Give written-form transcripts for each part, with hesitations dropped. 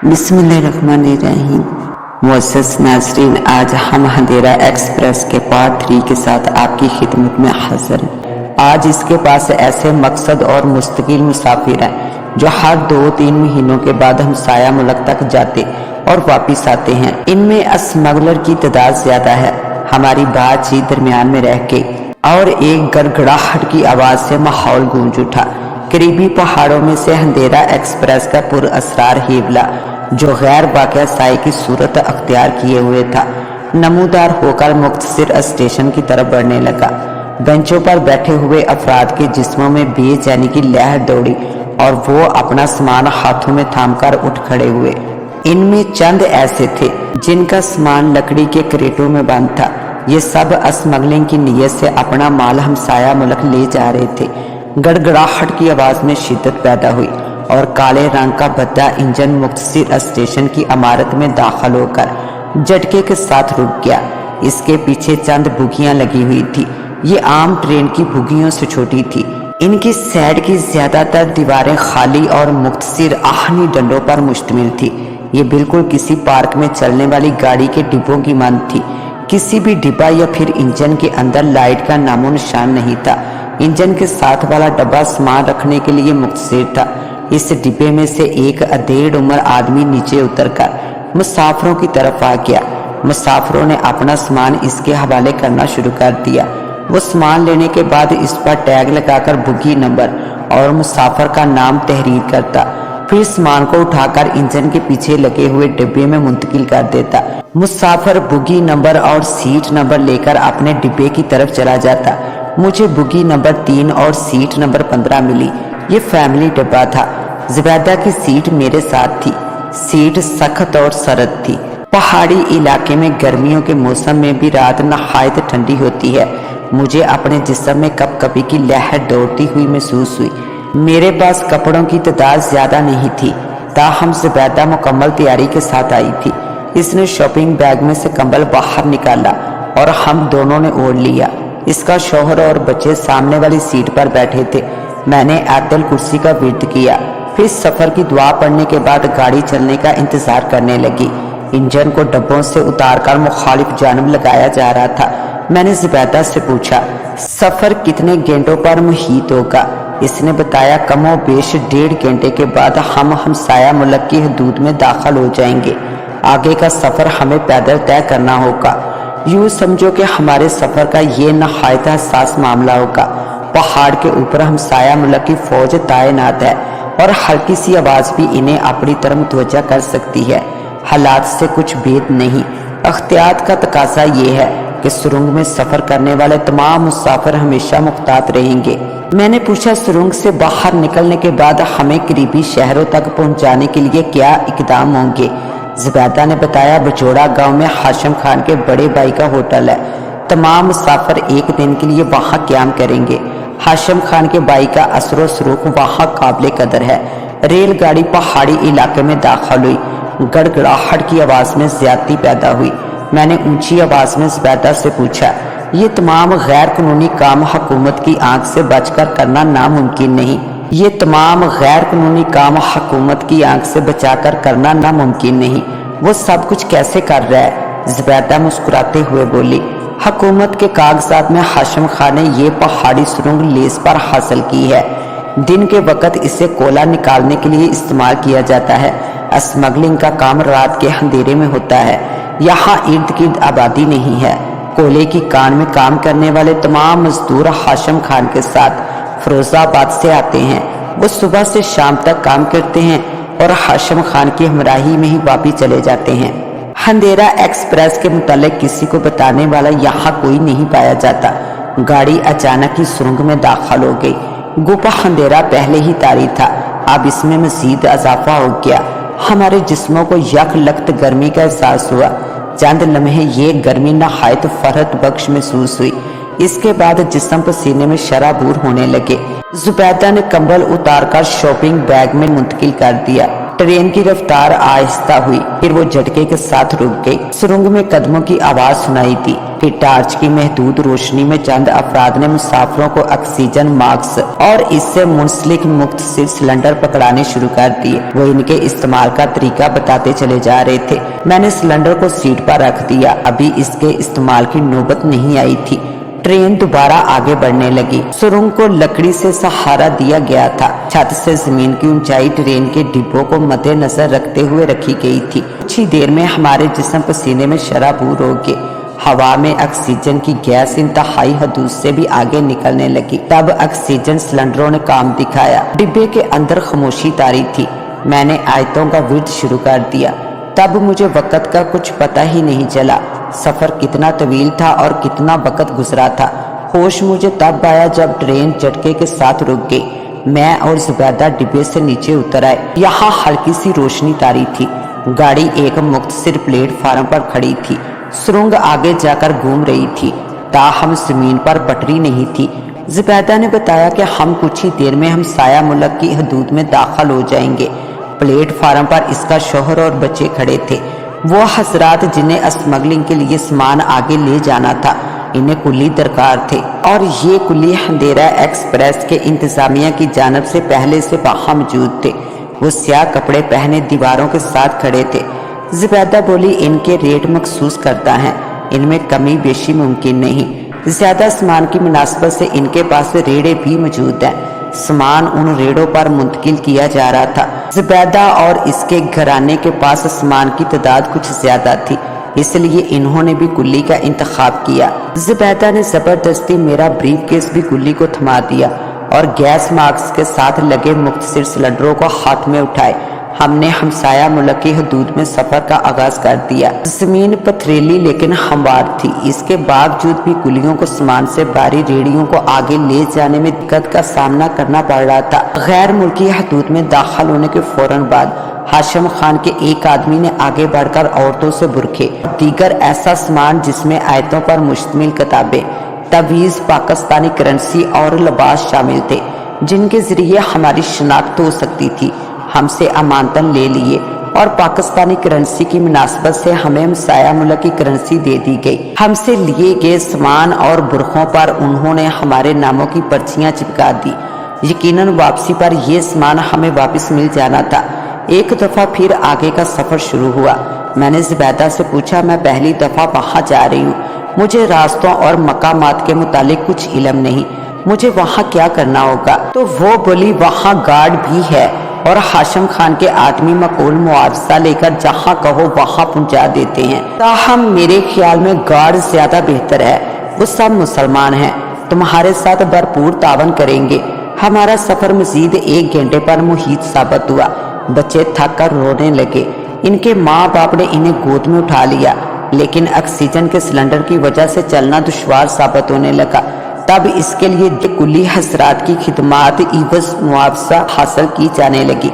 बिस्मिल्लाहिर्रहमानिर्रहीम। मुअज़्ज़ज़ नाज़रीन, आज हम अंधेरा एक्सप्रेस के पार्ट 3 के साथ आपकी खिदमत में हाजिर हैं। आज इसके पास ऐसे मकसद और मुस्तकिल मुसाफिर हैं जो हर 2-3 महीनों के बाद हमसाया मुल्क तक जाते और वापिस आते हैं। इनमें स्मगलर की तादाद ज्यादा है। हमारी बातचीत दरमियान में रह के और एक गड़गड़ाहट की आवाज से माहौल गूंज उठा। करीबी पहाड़ों में से अंधेरा एक्सप्रेस का पुरअसरार हिबला, जो गैर वाक़या साई की सूरत अख्तियार किए हुए था, नमूदार होकर मुख्तसिर स्टेशन की तरफ बढ़ने लगा। बेंचों पर बैठे हुए अफराद के जिस्मों में बेचैनी की लहर दौड़ी और वो अपना सामान हाथों में थामकर उठ खड़े हुए। इनमें चंद ऐसे थे जिनका सामान लकड़ी के क्रेटों में बंद था। ये सब स्मगलिंग की नीयत से अपना माल हमसाया मुल्क ले जा रहे थे। गड़गड़ाहट की आवाज में शिद्दत पैदा हुई और काले रंग का भद्दा इंजन मुख्तसिर स्टेशन की इमारत में दाखिल होकर झटके के साथ रुक गया। इसके पीछे चंद बुगियां लगी हुई थी। ये आम ट्रेन की बुगियों से छोटी थी। इनकी साइड की ज्यादातर दीवारें खाली और मुख्तसिर आहनी डंडों पर मुश्तमिल थी। ये बिल्कुल किसी पार्क में चलने वाली गाड़ी के डिब्बों की मांद थी। किसी भी डिब्बा या फिर इंजन के अंदर लाइट का नामो निशान नहीं था। इंजन के साथ वाला डब्बा सामान रखने के लिए मुख्तसिर था। इस डिब्बे में से एक अधेड़ उम्र आदमी नीचे उतरकर मुसाफिरों की तरफ आ गया। मुसाफिरों ने अपना सामान इसके हवाले करना शुरू कर दिया। वो सामान लेने के बाद इस पर टैग लगाकर बुगी नंबर और मुसाफिर का नाम तहरीर करता, फिर सामान को उठाकर इंजन के पीछे लगे हुए डिब्बे में मुंतकिल कर देता। मुसाफिर बुगी नंबर और सीट नंबर लेकर अपने डिब्बे की तरफ चला जाता। मुझे बुगी नंबर 3 और सीट नंबर 15 मिली। ये फैमिली डिब्बा था। ज़ुबैदा की सीट मेरे साथ थी। सीट सख्त और सर्द थी। पहाड़ी इलाके में गर्मियों के मौसम में भी रात नहायत ठंडी होती है। मुझे अपने जिस्म में कपकपी की लहर दौड़ती हुई महसूस हुई। मेरे पास कपड़ों की तादाद ज्यादा नहीं थी, ताहम ज़ुबैदा मुकम्मल तैयारी के साथ आई थी। इसने शॉपिंग बैग में से कंबल बाहर निकाला और हम दोनों ने ओढ़ लिया। इसका शौहर और बच्चे सामने वाली सीट पर बैठे थे। मैंने अदल कुर्सी का विर्द किया, फिर सफर की दुआ पढ़ने के बाद गाड़ी चलने का इंतजार करने लगी। इंजन को डब्बों से उतारकर मुखालिफ जानब लगाया जा रहा था। मैंने ज़ुबैदा से पूछा, सफर कितने घंटों पर मुहीत होगा? इसने बताया, कमो बेश 1.5 घंटे के बाद हम हमसाया मुल्क की हदूद में दाखिल हो जाएंगे। आगे का सफर हमें पैदल तय करना होगा। यूँ समझो कि हमारे सफर का ये नहायत हसास मामला होगा। पहाड़ के ऊपर हमसाया मुल्क की फौज तैनात है और हल्की सी आवाज भी इन्हें अपनी तरफ मुतवज्जा कर सकती है। हालात से कुछ भेद नहीं। अख्तियात का तकाजा ये है कि सुरंग में सफर करने वाले तमाम मुसाफिर हमेशा मुख्तात रहेंगे। मैंने पूछा, सुरंग से बाहर निकलने के बाद हमें करीबी शहरों तक पहुंचाने के लिए क्या इकदाम होंगे? ज़ुबैदा ने बताया, बजोड़ा गांव में हाशिम खान के बड़े भाई का होटल है। तमाम मुसाफिर एक दिन के लिए वहां क्याम करेंगे। हाशिम खान के भाई का असरो सरूख वहां काबिल कदर है। रेलगाड़ी पहाड़ी इलाके में दाखिल हुई। गड़गड़ाहट की आवाज में ज्यादती पैदा हुई। मैंने ऊंची आवाज में ज़ुबैदा से पूछा, ये तमाम गैर कानूनी काम हुकूमत की आंख से बचकर करना नामुमकिन नहीं। ये तमाम गैर कानूनी काम हुकूमत की आंख से बचाकर करना नामुमकिन नहीं। वो सब कुछ कैसे कर रहा है? ज़ुबैदा मुस्कुराते हुए बोली, हुकूमत के कागजात में हाशिम खान ने ये पहाड़ी सुरंग लीज पर हासिल की है। दिन के वक्त इसे कोयला निकालने के लिए इस्तेमाल किया जाता है। स्मगलिंग का काम रात के अंधेरे में होता है। यहाँ इर्द गिर्द आबादी नहीं है। कोयले की कान में काम करने वाले तमाम मजदूर हाशिम खान के साथ फिरोजाबाद से आते हैं। वो सुबह से शाम तक काम करते हैं और हाशिम खान की हमराही में ही वापिस चले जाते हैं। अंधेरा एक्सप्रेस के मुतालिक किसी को बताने वाला यहाँ कोई नहीं पाया जाता। गाड़ी अचानक ही सुरंग में दाखिल हो गई। गुफा अंधेरा पहले ही तारी था, अब इसमें मजीद इजाफा हो गया। हमारे जिस्मों को यक लख्त गर्मी का एहसास हुआ। चंद लम्हे ये गर्मी नहायत फरहत बख्श महसूस हुई। इसके बाद जिस्म पसीने में शराबूर होने लगे। ज़ुबैदा ने कंबल उतारकर शॉपिंग बैग में मुंतकिल कर दिया। ट्रेन की रफ्तार आहिस्ता हुई, फिर वो झटके के साथ रुक गई। सुरंग में कदमों की आवाज सुनाई दी, कि टार्च की महदूद रोशनी में चंद अफराद ने मुसाफिरों को ऑक्सीजन मास्क और इससे मुंसलिक मुख्तलिफ सिलेंडर पकड़ाने शुरू कर दिए। वो इनके इस्तेमाल का तरीका बताते चले जा रहे थे। मैंने सिलेंडर को सीट पर रख दिया। अभी इसके इस्तेमाल की नौबत नहीं आई थी। ट्रेन दोबारा आगे बढ़ने लगी। सुरंग को लकड़ी से सहारा दिया गया था। छत से जमीन की ऊंचाई ट्रेन के डिब्बों को मद्देनजर रखते हुए रखी गई थी। कुछ ही देर में हमारे जिस्म पसीने में शराबूर हो गए। हवा में ऑक्सीजन की गैस इंतहाई हदूद से भी आगे निकलने लगी। तब ऑक्सीजन सिलेंडरों ने काम दिखाया। डिब्बे के अंदर खामोशी तारी थी। मैंने आयतों का विर्द शुरू कर दिया। तब मुझे वक्त का कुछ पता ही नहीं चला। सफर कितना तवील था और कितना वक्त गुजरा था। होश मुझे तब आया जब ट्रेन झटके के साथ रुक गई। मैं और जुबैदा डिब्बे से नीचे उतर आए। यहाँ हल्की सी रोशनी तारी थी। गाड़ी एक मुख्तसर प्लेटफार्म पर खड़ी थी। सुरंग आगे जाकर घूम रही थी। ताहम जमीन पर पटरी नहीं थी। जुबैदा ने बताया कि हम कुछ ही देर में हमसाया मुल्क की हदूद में दाखिल हो जाएंगे। प्लेटफार्म पर इसका शोहर और बच्चे खड़े थे। वो हजरात जिन्हें स्मगलिंग के लिए सामान आगे ले जाना था, इन्हें कुल्ली दरकार थे और ये कुल्ली अंधेरा एक्सप्रेस के इंतजामिया की जानब से पहले से वहाँ मौजूद थे। वो स्याह कपड़े पहने दीवारों के साथ खड़े थे। जुबैदा बोली, इनके रेट मखसूस करता है, इनमें कमी बेशी मुमकिन नहीं। ज्यादा सामान की मुनासबत से इनके पास रेड़े भी मौजूद हैं। सामान उन रेड़ों पर मुंतकिल किया जा रहा था। जुबैदा और इसके घराने के पास सामान की तादाद कुछ ज्यादा थी, इसलिए इन्होंने भी कुल्ली का इंतखाब किया। जुबैदा ने जबरदस्ती मेरा ब्रीफ केस भी कुल्ली को थमा दिया और गैस मास्क के साथ लगे मुख्तसर सिलेंडरों को हाथ में उठाए। हमने हमसाया मुल्क की हदूद में सफर का आगाज कर दिया। जमीन पथरीली लेकिन हमवार थी। इसके बावजूद भी कुलियों को सामान से भारी रेडियों को आगे ले जाने में दिक्कत का सामना करना पड़ रहा था। गैर मुल्की हदूद में दाखिल होने के फौरन बाद हाशिम खान के एक आदमी ने आगे बढ़कर औरतों से बुरखे, दीगर ऐसा सामान जिसमें आयतों पर मुश्तमिल किताबें, तवीज़, पाकिस्तानी करेंसी और लिबास शामिल थे, जिनके जरिए हमारी शनाख्त हो सकती थी, हमसे अमानतन ले लिए और पाकिस्तानी करेंसी की मुनासबत से हमें हमसाया मुल्क की करेंसी दे दी गई। हमसे लिए गए सामान और बुरखों पर उन्होंने हमारे नामों की पर्चियां चिपका दी। यकीनन वापसी पर यह सामान हमें वापस मिल जाना था। एक दफा फिर आगे का सफर शुरू हुआ। मैंने जुबैदा से पूछा, मैं पहली दफा वहाँ जा रही हूँ, मुझे रास्तों और मकामात के मुतालिक कुछ इल्म नहीं, मुझे वहाँ क्या करना होगा? तो वो बोली, वहाँ गार्ड भी है और हाशिम खान के आदमी मकबूल मुआवजा लेकर जहाँ कहो वहाँ पहुँचा देते हैं। ताहम मेरे ख्याल में गार्ड ज्यादा बेहतर है। वो सब मुसलमान हैं, तुम्हारे साथ भरपूर तावन करेंगे। हमारा सफर मजीद 1 घंटे पर मुहीत साबित हुआ। बच्चे थक कर रोने लगे। इनके माँ बाप ने इन्हें गोद में उठा लिया, लेकिन ऑक्सीजन के सिलेंडर की वजह से चलना दुश्वार साबित होने लगा। तब इसके लिए कुल्ली हजरात की खिदमात इवज मुआवजा हासिल की जाने लगी।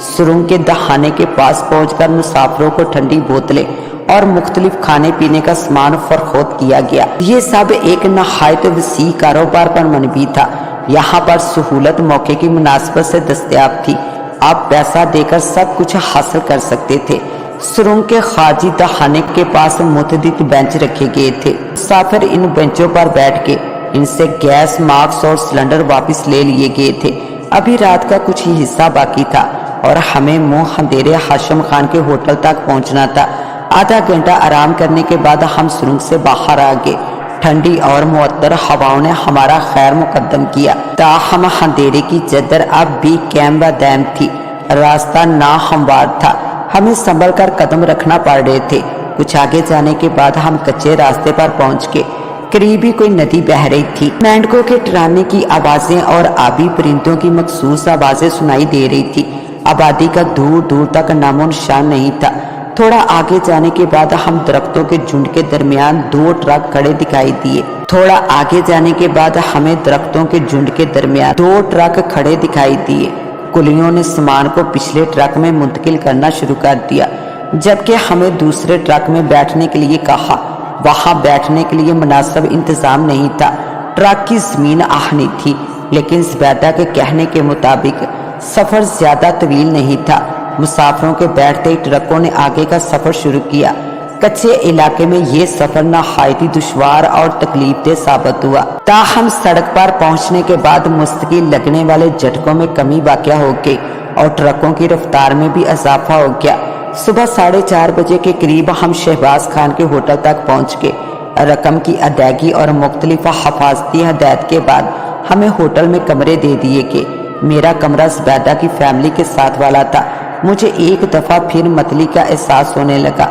सुरंग के दहाने के पास पहुंचकर मुसाफिरों को ठंडी बोतलें और मुख्तलिफ खाने पीने का सामान फरख्त किया गया। ये सब एक नहायत वसी कारोबार पर मनबी था। यहाँ पर सहूलत मौके की मुनासबत से दस्तयाब थी। आप पैसा देकर सब कुछ हासिल कर सकते थे। सुरंग के खारजी दहाने के पास मुतअद्दिद बेंच रखे गए थे। मुसाफिर इन बेंचों पर बैठ के इनसे गैस मास्क और सिलेंडर वापस ले लिए गए थे। अभी रात का कुछ ही हिस्सा बाकी था और हमें मुंह अंधेरे हाशिम खान के होटल तक पहुंचना था। आधा घंटा आराम करने के बाद हम सुरंग से बाहर आ गए। ठंडी और मुअत्तर हवाओं ने हमारा खैर मुकद्दम किया। ताहम अंधेरे की चद्दर अब भी कैम व दैम थी। रास्ता ना हमवार था, हमें संभल कर कदम रखना पड़ रहे थे। कुछ आगे जाने के बाद हम कच्चे रास्ते पर पहुंच गए। करीब ही कोई नदी बह रही थी। मेंढकों के टराने की आवाजें और आबी परिंदों की मखसूस आवाजें सुनाई दे रही थी। आबादी का दूर दूर तक नामो निशान नहीं था। थोड़ा आगे जाने के बाद हम दरख्तों के झुंड के दरमियान 2 ट्रक खड़े दिखाई दिए। थोड़ा आगे जाने के बाद हमें दरख्तों के झुंड के दरमियान 2 ट्रक खड़े दिखाई दिए। कुलियों ने सामान को पिछले ट्रक में मुंतकिल करना शुरू कर दिया, जबकि हमें दूसरे ट्रक में बैठने के लिए कहा। वहां बैठने के लिए मुनासिब इंतजाम नहीं था। ट्रक की जमीन आहनी थी, लेकिन जुबैदा के कहने के मुताबिक सफर ज्यादा तवील नहीं था। मुसाफिरों के बैठते ही ट्रकों ने आगे का सफर शुरू किया। कच्चे इलाके में ये सफर नहायत ही दुश्वार और तकलीफ दे साबित हुआ। ताहम सड़क पर पहुंचने के बाद मुस्तकिल लगने वाले झटकों में कमी वाक़या हो गई और ट्रकों की रफ्तार में भी इजाफा हो गया। सुबह 4:30 बजे के करीब हम शहबाज खान के होटल तक पहुंच गए। रकम की अदायगी और मुख्तलिफ हफाजती हदायत के बाद हमें होटल में कमरे दे दिए गए। मेरा कमरा ज़ुबैदा की फैमिली के साथ वाला था। मुझे एक दफ़ा फिर मतली का एहसास होने लगा।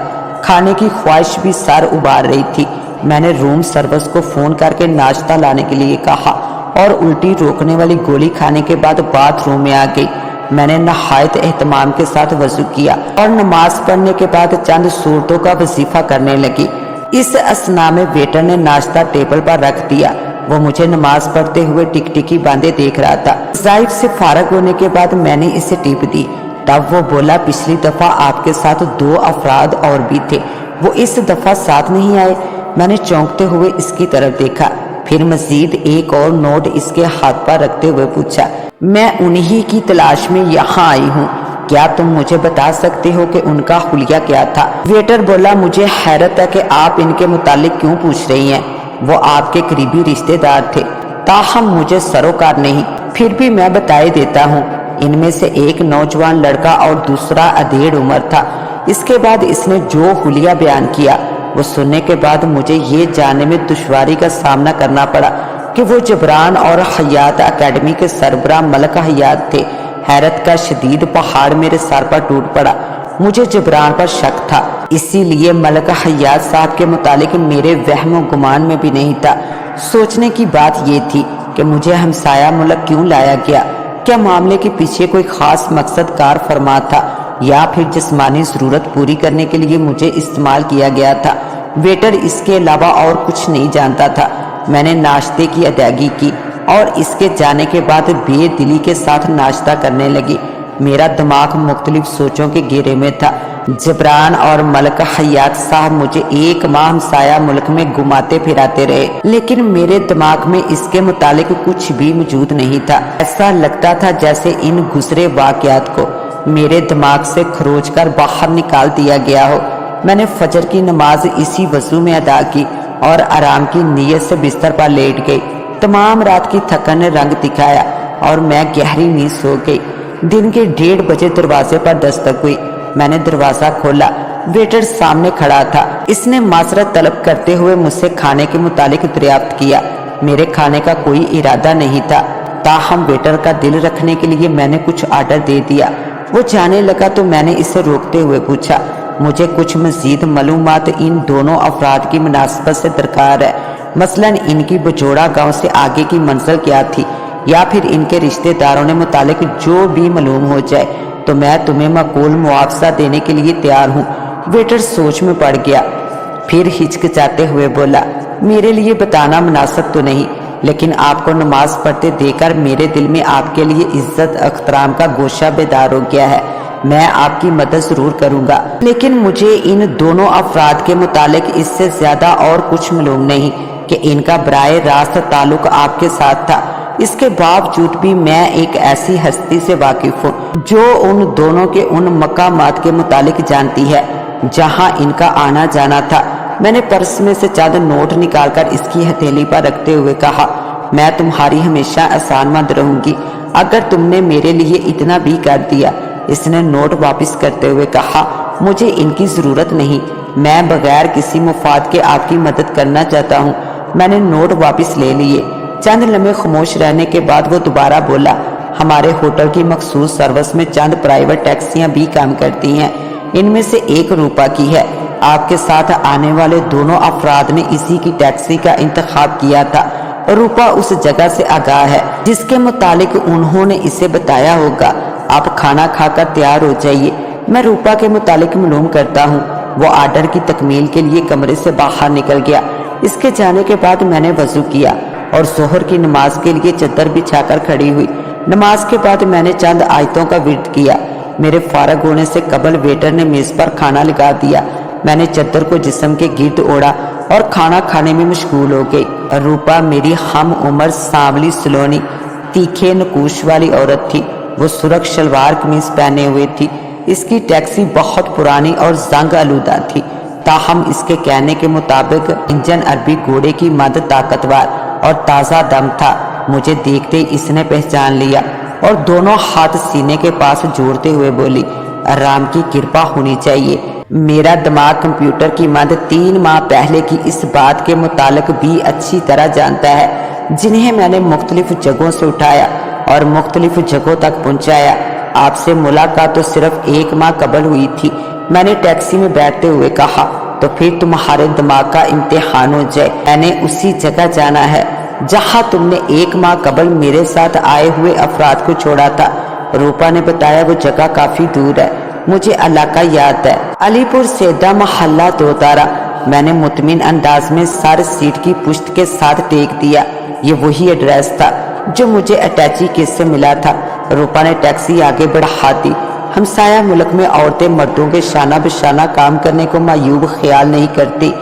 खाने की ख्वाहिश भी सर उबार रही थी। मैंने रूम सर्विस को फ़ोन करके नाश्ता लाने के लिए कहा और उल्टी रोकने वाली गोली खाने के बाद बाथरूम में आ गई। मैंने नहायत एहतमाम के साथ वज़ू किया और नमाज पढ़ने के बाद चंद सूरतों का वजीफा करने लगी। इस असना में वेटर ने नाश्ता टेबल पर रख दिया। वो मुझे नमाज पढ़ते हुए टिकटिकी बांधे देख रहा था। जाहिर से फारग होने के बाद मैंने इसे टिप दी। तब वो बोला, पिछली दफ़ा आपके साथ 2 अफराद और भी थे, वो इस दफ़ा साथ नहीं आए। मैंने चौंकते हुए इसकी तरफ देखा, फिर मजीद एक और नोट इसके हाथ पर रखते हुए पूछा, मैं उन्हीं की तलाश में यहाँ आई हूँ, क्या तुम मुझे बता सकते हो कि उनका हुलिया क्या था? वेटर बोला, मुझे हैरत है कि आप इनके मुतालिक क्यों पूछ रही हैं, वो आपके करीबी रिश्तेदार थे। ताहम मुझे सरोकार नहीं, फिर भी मैं बताए देता हूँ। इनमें से एक नौजवान लड़का और दूसरा अधेड़ उम्र था। इसके बाद इसने जो हुलिया बयान किया वो सुनने के बाद मुझे ये जानने में दुश्वारी का सामना करना पड़ा कि वो जबरान और हयात अकेडमी के सरबराह मलक हयात थे। हैरत का शदीद पहाड़ मेरे सर पर टूट पड़ा। मुझे जबरान पर शक था, इसीलिए मलक हयात साहब के मुतालिक मेरे वहम गुमान में भी नहीं था। सोचने की बात ये थी कि मुझे हमसाया मुल्क क्यों लाया गया। क्या मामले के पीछे कोई खास मकसद कार फरमा था या फिर जिस्मानी ज़रूरत पूरी करने के लिए मुझे इस्तेमाल किया गया था? वेटर इसके अलावा और कुछ नहीं जानता था। मैंने नाश्ते की अदायगी की और इसके जाने के बाद बेदिली के साथ नाश्ता करने लगी। मेरा दिमाग मुख्तलिफ सोचों के घेरे में था। जबरान और मलक हयात साहब मुझे 1 माह हमसाया मुल्क में घुमाते फिराते रहे, लेकिन मेरे दिमाग में इसके मुतालिक कुछ भी मौजूद नहीं था। ऐसा लगता था जैसे इन गुजरे वाक़यात को मेरे दिमाग से खरोच कर बाहर निकाल दिया गया हो। मैंने फजर की नमाज इसी वजू में अदा की और आराम की नीयत से बिस्तर पर लेट गई। तमाम रात की थकन ने रंग दिखाया और मैं गहरी नींद सो गई। दिन के 1:30 बजे दरवाजे पर दस्तक हुई। मैंने दरवाजा खोला। वेटर सामने खड़ा था। इसने माजरत तलब करते हुए मुझसे खाने के मुतालिक दरियाफ्त किया। मेरे खाने का कोई इरादा नहीं था, ताहम वेटर का दिल रखने के लिए मैंने कुछ आर्डर दे दिया। वो जाने लगा तो मैंने इसे रोकते हुए पूछा, मुझे कुछ मजीद मालूमात इन दोनों अफराद की मुनासबत से दरकार है। मसलन इनकी बजोड़ा गांव से आगे की मंजिल क्या थी, या फिर इनके रिश्तेदारों ने मुतालिक जो भी मालूम हो जाए तो मैं तुम्हें माकूल मुआवजा देने के लिए तैयार हूँ। वेटर सोच में पड़ गया, फिर हिचकिचाते हुए बोला, मेरे लिए बताना मुनासिब तो नहीं, लेकिन आपको नमाज पढ़ते देकर मेरे दिल में आपके लिए इज्जत अख्तराम का गोशा बेदार हो गया है। मैं आपकी मदद जरूर करूंगा, लेकिन मुझे इन दोनों अफराद के मुतालिक इससे ज्यादा और कुछ मालूम नहीं कि इनका बराए रास्त ताल्लुक आपके साथ था। इसके बावजूद भी मैं एक ऐसी हस्ती से वाकिफ हूँ जो उन दोनों के उन मकामात के मुतालिक जानती है जहाँ इनका आना जाना था। मैंने पर्स में से चंद नोट निकालकर इसकी हथेली पर रखते हुए कहा, मैं तुम्हारी हमेशा एहसानमंद रहूंगी अगर तुमने मेरे लिए इतना भी कर दिया। इसने नोट वापस करते हुए कहा, मुझे इनकी ज़रूरत नहीं, मैं बगैर किसी मुफाद के आपकी मदद करना चाहता हूँ। मैंने नोट वापस ले लिए। चंद लम्हे खामोश रहने के बाद वो दोबारा बोला, हमारे होटल की मखसूस सर्विस में चंद प्राइवेट टैक्सियाँ भी काम करती हैं, इनमें से एक रूपा की है। आपके साथ आने वाले दोनों अफराद ने इसी की टैक्सी का इंतखाब किया था। रूपा उस जगह से आगाह है जिसके मुतालिक उन्होंने इसे बताया होगा। आप खाना खाकर तैयार हो जाइए, मैं रूपा के मुतालिक मालूम करता हूँ। वो आर्डर की तकमील के लिए कमरे से बाहर निकल गया। इसके जाने के बाद मैंने वजू किया और जोहर की नमाज के लिए चद्दर बिछाकर खड़ी हुई। नमाज के बाद मैंने चंद आयतों का विर्द किया। मेरे फारग होने से कबल वेटर ने मेज पर खाना लगा दिया। मैंने चद्दर को जिस्म के गिर्द ओढ़ा और खाना खाने में मशगूल हो गई। रूपा मेरी हम उम्र सांवली सलोनी तीखे नकूश वाली औरत थी। वो सुरख शलवार कमीज पहने हुए थी। इसकी टैक्सी बहुत पुरानी और जंग आलूदा थी। ताहम इसके कहने के मुताबिक इंजन अरबी घोड़े की मद ताकतवर और ताज़ा दम था। मुझे देखते ही इसने पहचान लिया और दोनों हाथ सीने के पास जोड़ते हुए बोली, राम की कृपा होनी चाहिए। मेरा दिमाग कंप्यूटर की मद 3 माह पहले की इस बात के मुतालिक भी अच्छी तरह जानता है, जिन्हें मैंने मुख्तलिफ जगहों से उठाया और मुख्तलिफ जगहों तक पहुंचाया। आपसे मुलाकात तो सिर्फ 1 माह कबल हुई थी। मैंने टैक्सी में बैठते हुए कहा, तो फिर तुम्हारे दिमाग का इम्तिहान हो जाए। मैंने उसी जगह जाना है जहां तुमने 1 माह कबल मेरे साथ आए हुए अफराद को छोड़ा था। रूपा ने बताया, वो जगह काफी दूर है, मुझे इलाका याद है, अलीपुर सेदा मोहल्ला 2 तारा। मैंने मुतमिन अंदाज में सर सीट की पुश्त के साथ टेक दिया। ये वही एड्रेस था जो मुझे अटैची केस से मिला था। रूपा ने टैक्सी आगे बढ़ा दी। हमसाया मुल्क में औरतें मर्दों के शाना बशाना काम करने को मायूब ख्याल नहीं करती।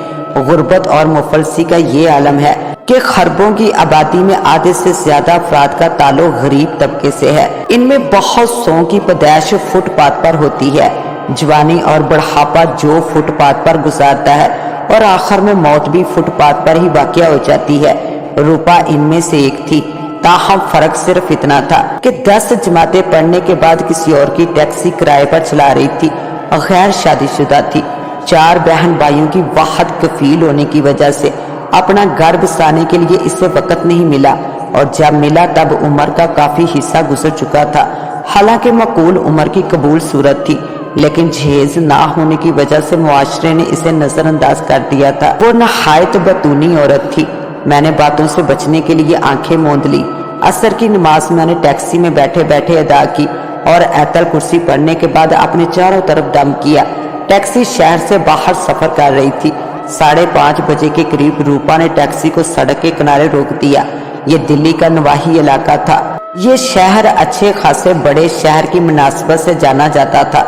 गुर्बत और मुफलसी का ये आलम है कि खरबों की आबादी में आधे से ज्यादा अफराद का ताल्लुक गरीब तबके से है। इनमें बहुत सौ की पैदाइश फुटपाथ पर होती है। जवानी और बुढ़ापा जो फुटपाथ पर गुजारता है और आखिर में मौत भी फुटपाथ पर ही वाक़या हो जाती है। रूपा इनमें से एक थी। ताहम फर्क सिर्फ इतना था कि 10 जमातें पढ़ने के बाद किसी और की टैक्सी किराए पर चला रही थी। गैर शादीशुदा थी। 4 बहन भाइयों की वाहद कफील होने की वजह से अपना घर बसाने के लिए इसे वक्त नहीं मिला, और जब मिला तब उम्र का काफी हिस्सा गुजर चुका था। हालांकि मकूल उम्र की कबूल सूरत थी, लेकिन जहेज ना होने की वजह से मुआशरे ने इसे नजरअंदाज कर दिया था। वो नहायत बतूनी औरत थी। मैंने बातों से बचने के लिए आंखें मूंद ली। असर की नमाज मैंने टैक्सी में बैठे बैठे अदा की और ऐतल कुर्सी पढ़ने के बाद अपने चारों तरफ दम किया। टैक्सी शहर से बाहर सफर कर रही थी। 5:30 बजे के करीब रूपा ने टैक्सी को सड़क के किनारे रोक दिया। ये दिल्ली का नवाही इलाका था। ये शहर अच्छे खासे बड़े शहर की मुनासिबत से जाना जाता था।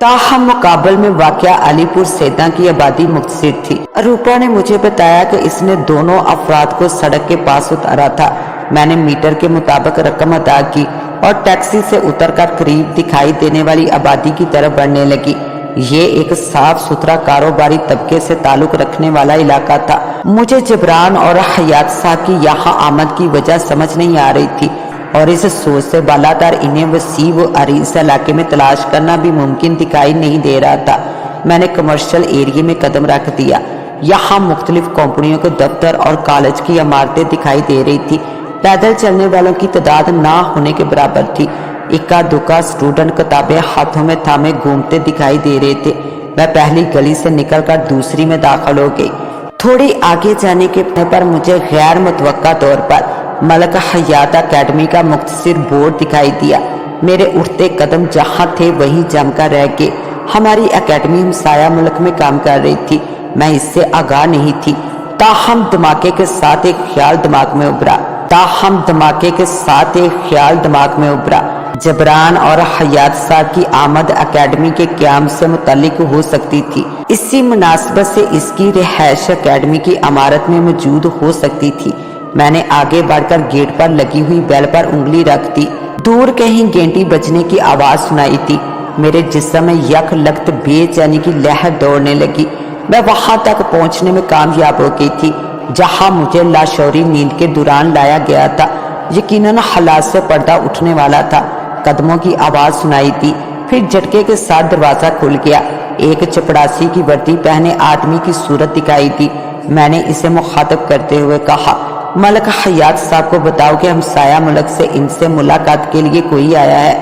ताहम मुकाबल में वाक़या अलीपुर सेदा की आबादी मुख्तसर थी। रूपा ने मुझे बताया कि इसने दोनों अफराद को सड़क के पास उतारा था। मैंने मीटर के मुताबिक रकम अदा की और टैक्सी से उतरकर करीब दिखाई देने वाली आबादी की तरफ बढ़ने लगी। ये एक साफ सुथरा कारोबारी तबके से ताल्लुक रखने वाला इलाका था। मुझे जबरान और हयात साहब की यहाँ आमद की वजह समझ नहीं आ रही थी, और इस सोच से बालातर इन्हें वसी व अरीज इलाके में तलाश करना भी मुमकिन दिखाई नहीं दे रहा था। मैंने कमर्शियल एरिया में कदम रख दिया। यहाँ मुख्तलिफ कंपनियों के दफ्तर और कॉलेज की इमारतें दिखाई दे रही थी। पैदल चलने वालों की तादाद ना होने के बराबर थी। इक्का दुक्का स्टूडेंट किताबें हाथों में थामे घूमते दिखाई दे रहे थे। मैं पहली गली से निकलकर दूसरी में दाखिल हो गई। थोड़ी आगे जाने के पर मुझे गैर मुतवक्का तौर पर मलक हयात अकेडमी का मुख्तसर बोर्ड दिखाई दिया। मेरे उठते कदम जहाँ थे वहीं जमकर रह गए। हमारी अकेडमी हमसाया मुल्क में काम कर रही थी। मैं इससे आगाह नहीं थी। ताहम धमाके के साथ एक ख्याल दिमाग में उभरा। जबरान और हयात साहब की आमद अकेडमी के क्याम से मुतल्लिक हो सकती थी। इसी मुनासबत से इसकी रिहायश अकेडमी की इमारत में मौजूद हो सकती थी। मैंने आगे बढ़कर गेट पर लगी हुई बेल पर उंगली रख दी। दूर कहीं घंटी बजने की आवाज सुनाई थी। मेरे जिस्म में यक लख्त बेचैनी की लहर दौड़ने लगी। मैं वहां तक पहुंचने में कामयाब हो गई थी जहां मुझे लाशौरी नींद के दौरान लाया गया था। यकीनन हालात से पर्दा उठने वाला था। कदमों की आवाज सुनाई दी, फिर झटके के साथ दरवाजा खुल गया। एक चपड़ासी की वर्दी पहने आदमी की सूरत दिखाई दी। मैंने इसे मुखातब करते हुए कहा, मलक हयात साहब को बताओ कि हमसाया मुल्क से इनसे मुलाकात के लिए कोई आया है।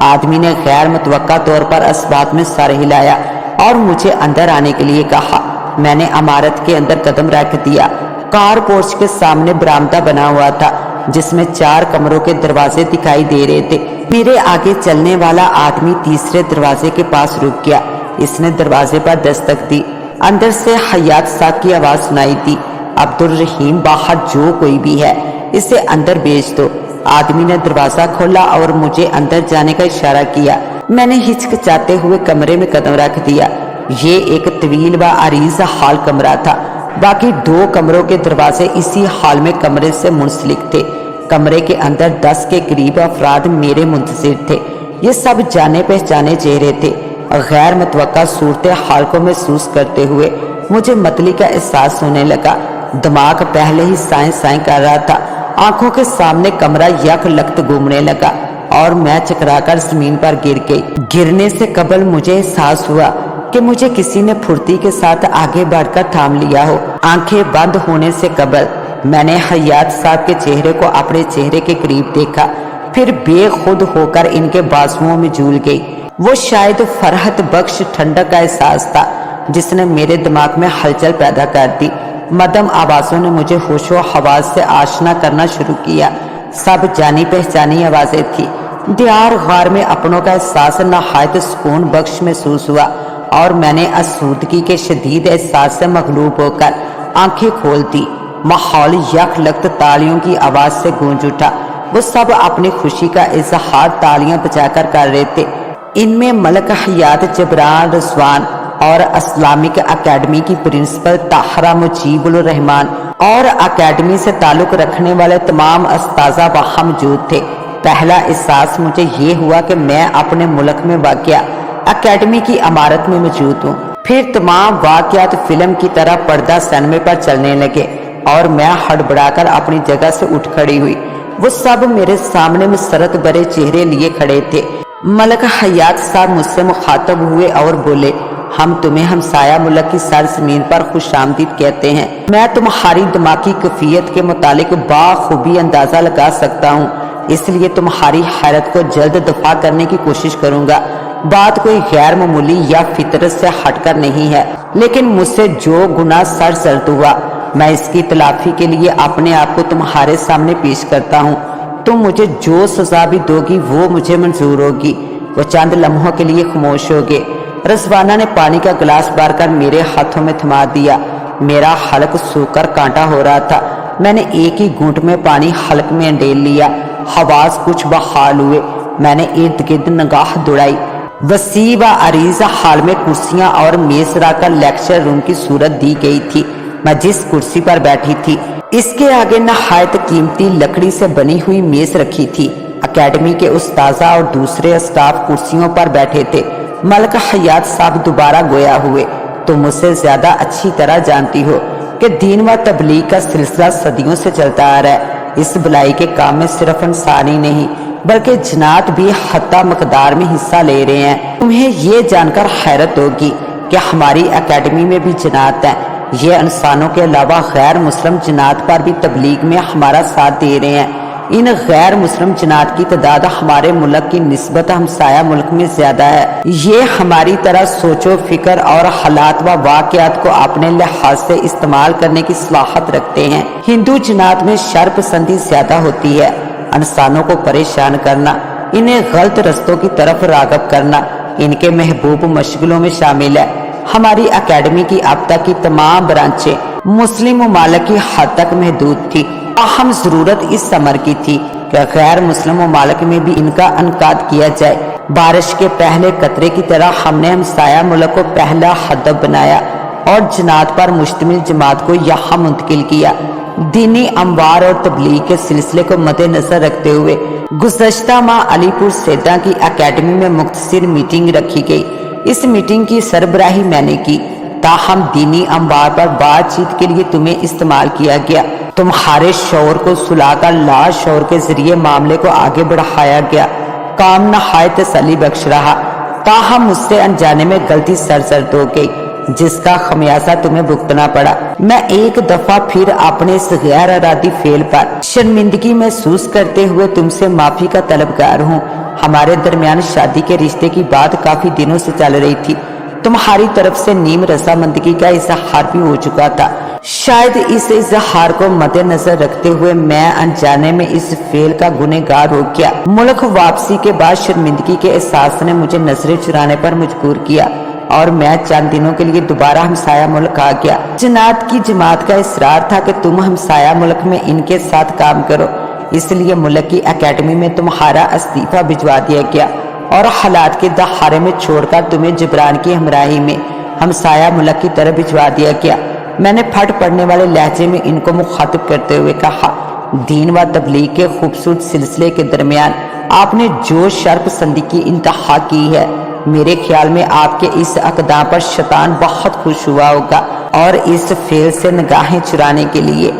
आदमी ने गैर मुतवक्का तौर पर असबाब में सर हिलाया और मुझे अंदर आने के लिए कहा। मैंने इमारत के अंदर कदम रख दिया। कार पोर्च के सामने बरामदा बना हुआ था जिसमें 4 कमरों के दरवाजे दिखाई दे रहे थे। मेरे आगे चलने वाला आदमी तीसरे दरवाजे के पास रुक गया। इसने दरवाजे पर दस्तक दी। अंदर से हयात साहब की आवाज सुनाई दी, अब्दुल रहीम बाहर जो कोई भी है इसे अंदर भेज दो। आदमी ने दरवाजा खोला और मुझे अंदर जाने का इशारा किया। मैंने हिचकिचाते हुए कमरे में कदम रख दिया। ये एक तवील व अरीज हाल कमरा था। बाकी 2 कमरों के दरवाजे इसी हाल में कमरे से मुंसलिक थे। कमरे के अंदर 10 के करीब अफराद मेरे मुंतजिर थे। ये सब जाने पहचाने चेहरे थे। غیر متوقع صورت حال کو محسوس کرتے ہوئے مجھے متلی کا احساس ہونے لگا۔ دماغ پہلے ہی سائیں سائیں کر رہا تھا، آنکھوں کے سامنے کمرہ یک لخت گھومنے لگا اور میں چکرا کر زمین پر گر گئی۔ گرنے سے قبل مجھے احساس ہوا کہ مجھے کسی نے پھرتی کے ساتھ آگے بڑھ کر تھام لیا ہو۔ آنکھیں بند ہونے سے قبل میں نے حیات صاحب کے چہرے کو اپنے چہرے کے قریب دیکھا، پھر بے خود ہو کر ان کے بازوؤں میں جھول گئی۔ وہ شاید فرحت بخش ٹھنڈک کا احساس تھا جس نے میرے دماغ میں ہلچل پیدا کر دی۔ مدم آوازوں نے مجھے ہوش و حواس سے آشنا کرنا شروع کیا۔ سب جانی پہچانی آوازیں تھی۔ دیار غار میں اپنوں کا احساس نہایت سکون بخش محسوس ہوا اور میں نے آسودگی کے شدید احساس سے مغلوب ہو کر آنکھیں کھول دی۔ ماحول یک لخت تالیوں کی آواز سے گونج اٹھا۔ وہ سب اپنی خوشی کا اظہار تالیاں بجا کر رہے تھے۔ ان میں ملک حیات جبران رضوان اور اسلامک اکیڈمی کی پرنسپل طاہرہ مجیب الرحمان اور اکیڈمی سے تعلق رکھنے والے تمام اساتذہ وہاں موجود تھے۔ پہلا احساس مجھے یہ ہوا کہ میں اپنے ملک میں واقع اکیڈمی کی عمارت میں موجود ہوں۔ پھر تمام واقعات فلم کی طرح پردہ سینمے پر چلنے لگے اور میں ہڑبڑا کر اپنی جگہ سے اٹھ کھڑی ہوئی۔ وہ سب میرے سامنے مسرت بھرے چہرے لیے کھڑے تھے۔ ملک حیات صاحب مجھ سے مخاطب ہوئے اور بولے، ہم تمہیں ہمسایہ ملک کی سرزمین پر خوش آمدید کہتے ہیں۔ میں تمہاری دماغی کیفیت کے متعلق بخوبی اندازہ لگا سکتا ہوں، اس لیے تمہاری حیرت کو جلد دفع کرنے کی کوشش کروں گا۔ بات کوئی غیر معمولی یا فطرت سے ہٹ کر نہیں ہے، لیکن مجھ سے جو گناہ سر زد ہوا میں اس کی تلافی کے لیے اپنے آپ کو تمہارے سامنے پیش کرتا ہوں۔ تم مجھے جو سزا بھی دو گی وہ مجھے منظور ہوگی۔ وہ چند لمحوں کے لیے خاموش ہو گئے۔ رضوانہ نے پانی کا گلاس بھر کر میرے ہاتھوں میں تھما دیا۔ میرا حلق سوکھ کر کانٹا ہو رہا تھا۔ میں نے ایک ہی گھونٹ میں پانی حلق میں انڈیل لیا۔ حواس کچھ بحال ہوئے۔ میں نے ارد گرد نگاہ دوڑائی۔ وسیع و عریض حال میں کرسیاں اور میز رکھ کر لیکچر روم کی صورت دی گئی تھی۔ میں جس کرسی پر بیٹھی تھی اس کے آگے نہایت قیمتی لکڑی سے بنی ہوئی میز رکھی تھی۔ اکیڈمی کے استاذہ اور دوسرے اسٹاف کرسیوں پر بیٹھے تھے۔ ملک حیات صاحب دوبارہ گویا ہوئے، تو مجھ سے زیادہ اچھی طرح جانتی ہو کہ دین و تبلیغ کا سلسلہ صدیوں سے چلتا آ رہا ہے۔ اس بلائی کے کام میں صرف انسان ہی نہیں بلکہ جنات بھی حتی مقدار میں حصہ لے رہے ہیں۔ تمہیں یہ جان کر حیرت ہوگی کہ ہماری اکیڈمی میں بھی جنات ہیں۔ یہ انسانوں کے علاوہ غیر مسلم جنات پر بھی تبلیغ میں ہمارا ساتھ دے رہے ہیں۔ ان غیر مسلم جنات کی تعداد ہمارے ملک کی نسبت ہمسایہ ملک میں زیادہ ہے۔ یہ ہماری طرح سوچ و فکر اور حالات و واقعات کو اپنے لحاظ سے استعمال کرنے کی صلاحیت رکھتے ہیں۔ ہندو جنات میں شر پسندی زیادہ ہوتی ہے۔ انسانوں کو پریشان کرنا، انہیں غلط رستوں کی طرف راغب کرنا ان کے محبوب مشغلوں میں شامل ہے۔ ہماری اکیڈمی کی اب تک کی تمام برانچیں مسلم ممالک کی حد تک محدود تھی۔ اہم ضرورت اس امر کی تھی کہ غیر مسلم ممالک میں بھی ان کا انعقاد کیا جائے۔ بارش کے پہلے قطرے کی طرح ہم نے ہمسایہ ملک کو پہلا ہدف بنایا اور جنات پر مشتمل جماعت کو یہاں منتقل کیا۔ دینی اموار اور تبلیغ کے سلسلے کو مد نظر رکھتے ہوئے گزشتہ ماہ علی پور سیدہ کی اکیڈمی میں مختصر میٹنگ رکھی گئی۔ اس میٹنگ کی سربراہی میں نے کی، تاہم دینی اموار پر بات چیت کے لیے تمہیں استعمال کیا گیا۔ تمہارے شعور کو سلا کر لا شعور کے ذریعے معاملے کو آگے بڑھایا گیا۔ کام نہایت تسلی بخش رہا، تاہم مجھ سے انجانے میں غلطی سرزد ہو گئی جس کا خمیازہ تمہیں بھگتنا پڑا۔ میں ایک دفعہ پھر اپنے اس غیر ارادی فعل پر شرمندگی محسوس کرتے ہوئے تم سے معافی کا طلبگار ہوں۔ ہمارے درمیان شادی کے رشتے کی بات کافی دنوں سے چل رہی تھی۔ تمہاری طرف سے نیم رضامندگی کا اظہار بھی ہو چکا تھا۔ شاید اس اظہار کو مد نظر رکھتے ہوئے میں انجانے میں اس فعل کا گنہگار ہو گیا۔ ملک واپسی کے بعد شرمندگی کے احساس نے مجھے نظریں چرانے پر مجبور کیا اور میں چند دنوں کے لیے دوبارہ ہمسایہ ملک آ گیا۔ جنات کی جماعت کا اصرار تھا کہ تم ہمسایہ ملک میں ان کے ساتھ کام کرو، اس لیے ملک کی اکیڈمی میں تمہارا استعفیٰ بھجوا دیا گیا اور حالات کے دہارے میں چھوڑ کر تمہیں جبران کی ہمراہی میں ہمسایہ ملک کی طرف بھجوا دیا گیا۔ میں نے پھٹ پڑنے والے لہجے میں ان کو مخاطب کرتے ہوئے کہا، دین و تبلیغ کے خوبصورت سلسلے کے درمیان آپ نے جو شر پسندی کی انتہا کی ہے میرے خیال میں آپ کے اس اقدام پر شیطان بہت خوش ہوا ہوگا اور اس فعل سے نگاہیں چرانے کے لیے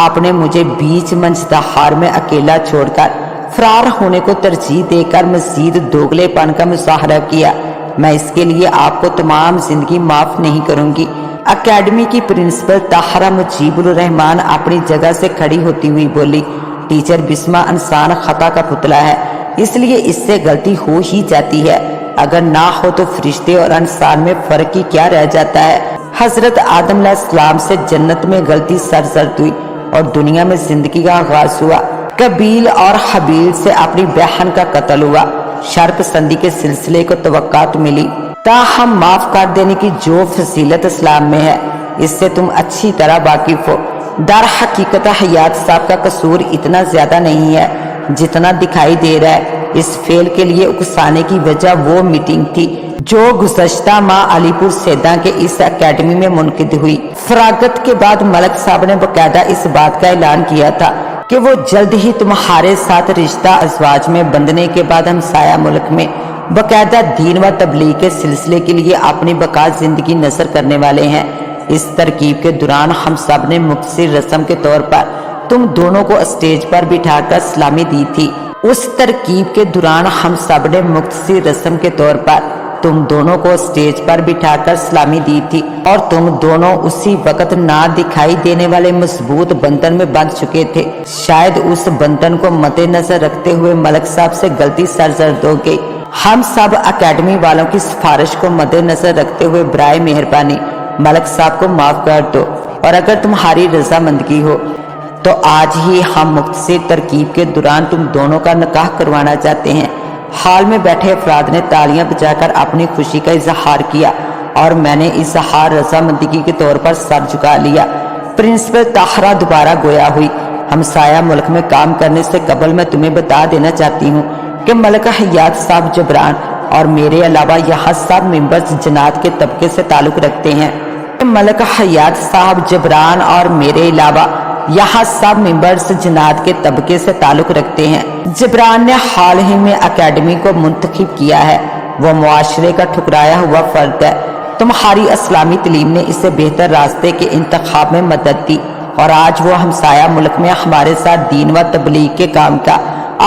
آپ نے مجھے بیچ منچ دہار میں اکیلا چھوڑ کر فرار ہونے کو ترجیح دے کر مزید دوگلے پن کا مظاہرہ کیا۔ میں اس کے لیے آپ کو تمام زندگی معاف نہیں کروں گی۔ اکیڈمی کی پرنسپل طاہرہ مجیب الرحمان اپنی جگہ سے کھڑی ہوتی ہوئی بولی، ٹیچر بسمہ انسان خطا کا پتلا ہے، اس لیے اس سے غلطی ہو ہی جاتی ہے، اگر نہ ہو تو فرشتے اور انسان میں فرق ہی کیا رہ جاتا ہے۔ حضرت آدم علیہ السلام سے جنت میں غلطی سرزد ہوئی اور دنیا میں زندگی کا آغاز ہوا۔ قبیل اور حبیل سے اپنی بہن کا قتل ہوا، شر پسندی کے سلسلے کو توقعات ملی، تاہم معاف کر دینے کی جو فضیلت اسلام میں ہے اس سے تم اچھی طرح واقف ہو۔ در حقیقت حیات صاحب کا قصور اتنا زیادہ نہیں ہے جتنا دکھائی دے رہا ہے۔ اس فعل کے لیے اکسانے کی وجہ وہ میٹنگ تھی جو گزشتہ ماہ علی پور سیداں کے اس اکیڈمی میں منعقد ہوئی۔ فراغت کے بعد ملک صاحب نے باقاعدہ اس بات کا اعلان کیا تھا کہ وہ جلد ہی تمہارے ساتھ رشتہ ازواج میں بندھنے کے بعد ہمسایہ ملک میں باقاعدہ دین و تبلیغ کے سلسلے کے لیے اپنی بقا زندگی نثر کرنے والے ہیں۔ اس ترکیب کے دوران ہم سب نے مختصر رسم کے طور پر تم دونوں کو اسٹیج پر بٹھا کر سلامی دی تھی۔ اس ترکیب کے دوران ہم سب نے مختصر رسم کے طور پر تم دونوں کو اسٹیج پر بٹھا کر سلامی دی تھی اور تم دونوں اسی وقت نہ دکھائی دینے والے مضبوط بندھن میں بندھ چکے تھے۔ شاید اس بندھن کو مد نظر رکھتے ہوئے ملک صاحب سے غلطی سرزد ہو گئی۔ ہم سب اکیڈمی والوں کی سفارش کو مد نظر رکھتے ہوئے برائے مہربانی ملک صاحب کو معاف کر دو، اور اگر تمہاری رضامندگی ہو تو آج ہی ہم مختصر ترکیب کے دوران تم دونوں کا نکاح کروانا چاہتے ہیں۔ ہال میں بیٹھے افراد نے تالیاں بجا کر اپنی خوشی کا اظہار کیا اور میں نے اظہار رضامندگی کے طور پر سر جھکا لیا۔ پرنسپل طاہرہ دوبارہ گویا ہوئی، ہمسایہ ملک میں کام کرنے سے قبل میں تمہیں بتا دینا چاہتی ہوں کہ ملکہ حیات صاحب جبران اور میرے علاوہ یہاں سب ممبرز جنات کے طبقے سے تعلق رکھتے ہیں۔ ملکہ حیات صاحب جبران اور میرے علاوہ یہاں سب ممبرز جنات کے طبقے سے تعلق رکھتے ہیں۔ جبران نے حال ہی میں اکیڈمی کو منتخب کیا ہے، وہ معاشرے کا ٹھکرایا ہوا فرد ہے۔ تمہاری اسلامی تعلیم نے اسے بہتر راستے کے انتخاب میں مدد دی اور آج وہ ہمسایہ ملک میں ہمارے ساتھ دین و تبلیغ کے کام کا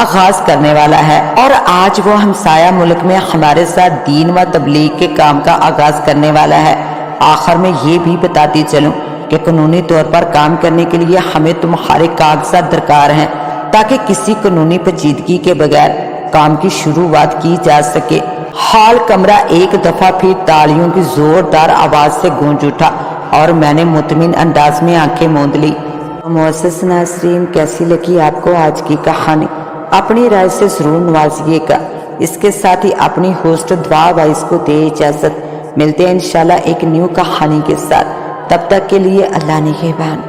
آغاز کرنے والا ہے آخر میں یہ بھی بتاتی چلوں کہ قانونی طور پر کام کرنے کے لیے ہمیں تمہارے کاغذات درکار ہیں تاکہ کسی قانونی پیچیدگی کے بغیر کام کی شروعات کی جا سکے۔ ہال کمرہ ایک دفعہ پھر تالیوں کی زوردار آواز سے گونج اٹھا اور میں نے مطمئن انداز میں آنکھیں موند لی۔ معزز ناظرین، کیسی لگی آپ کو آج کی کہانی؟ اپنی رائے سے ضرور نوازیے گا۔ اس کے ساتھ ہی اپنی ہوسٹ دعا وائس کو دے اجازت۔ ملتے ہیں انشاءاللہ ایک نیو کہانی کے ساتھ، تب تک کے لیے اللہ نگہبان۔